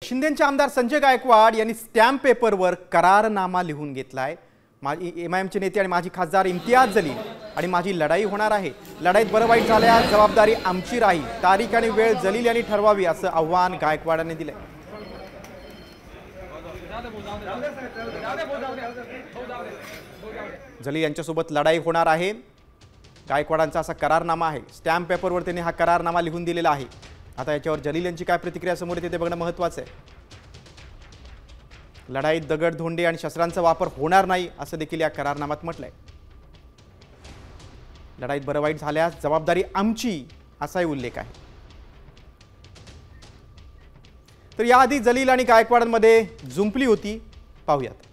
शिंदेचे आमदार संजय गायकवाड यांनी स्टॅम्प पेपरवर करारनामा लिहून घेतलाय। माझी एमआयएमचे नेते आणि माजी खासदार इम्तियाज जलील आणि माझी लढाई होणार आहे। लढाईत बरं वाईट झाल्यास जबाबदारी आमची राहील। तारीख आणि वेळ जलील यांनी ठरवावी असं आव्हान गायकवाडांनी दिले। जलील यांच्यासोबत लढाई होणार आहे। गायकवाडांचा असा करारनामा आहे। स्टॅम्प पेपरवर त्यांनी हा करारनामा लिहून दिलेला आहे। आता याच्यावर जलील यांची काय प्रतिक्रिया समोर येते ते बघणं महत्त्वाचं आहे। लढाईत दगड धोंडे आणि शस्त्रांचा वापर होणार नाही असं देखील या करारनाम्यात म्हटलंय। लढाईत बरं वाईट झाल्यास जबाबदारी आमची असाही उल्लेख आहे। तर याआधी जलील आणि गायकवाडांमध्ये जुंपली होती, पाहूयात।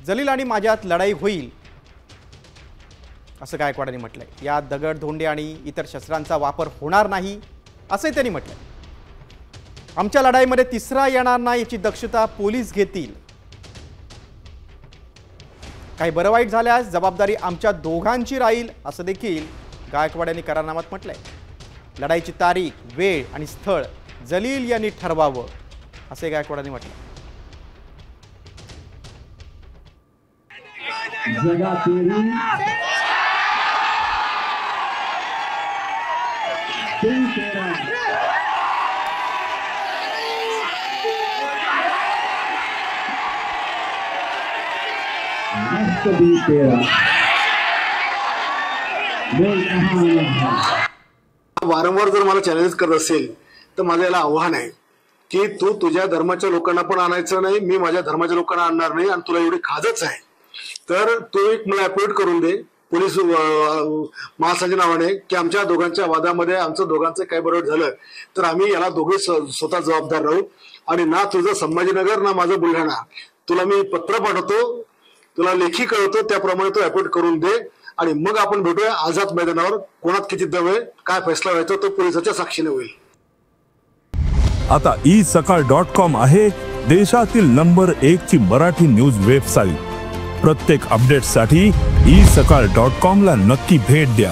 जलील आणि माझ्यात लढाई होईल असं गायकवाडांनी म्हटलंय। यात दगड धोंडे आणि इतर शस्त्रांचा वापर होणार नाही असंही त्यांनी म्हटलंय। आमच्या लढाईमध्ये तिसरा येणार नाही याची दक्षता पोलीस घेतील। काही बरं वाईट झाल्यास जबाबदारी आमच्या दोघांची राहील असं देखील गायकवाडांनी करारनाम्यात म्हटलंय। लढाईची तारीख, वेळ आणि स्थळ जलील यांनी ठरवावं असे गायकवाडांनी म्हटलं। वारंवार जर मला चॅलेंज करत असेल तर माझं याला आव्हान आहे की तू तुझ्या धर्माच्या लोकांना पण आणायचं नाही, मी माझ्या धर्माच्या लोकांना आणणार नाही आणि तुला एवढी खाजच आहे तर तू एक मला अपॉइंट करून दे पोलीस महासंचालकाच्या नावाने की आमच्या दोघांच्या वादामध्ये आमचं दोघांचं काय बरोबर झालं तर आम्ही याला दोघे स्वतः जबाबदार राहू। आणि ना तुझं संभाजीनगर ना माझं बुलढाणा, तुला मी पत्र पाठवतो, तुला लेखी कळवतो, त्याप्रमाणे तू अपॉइंट करून दे आणि मग आपण भेटूया आझाद मैदानावर। कोणात किती दम आहे, काय फैसला व्हायचा तो पोलिसाच्या साक्षीने होईल। आता isakal.com आहे देशातील नंबर 1 ची मराठी न्यूज वेबसाईट। प्रत्येक अपडेटसाठी isakal.com ला नक्की भेट द्या।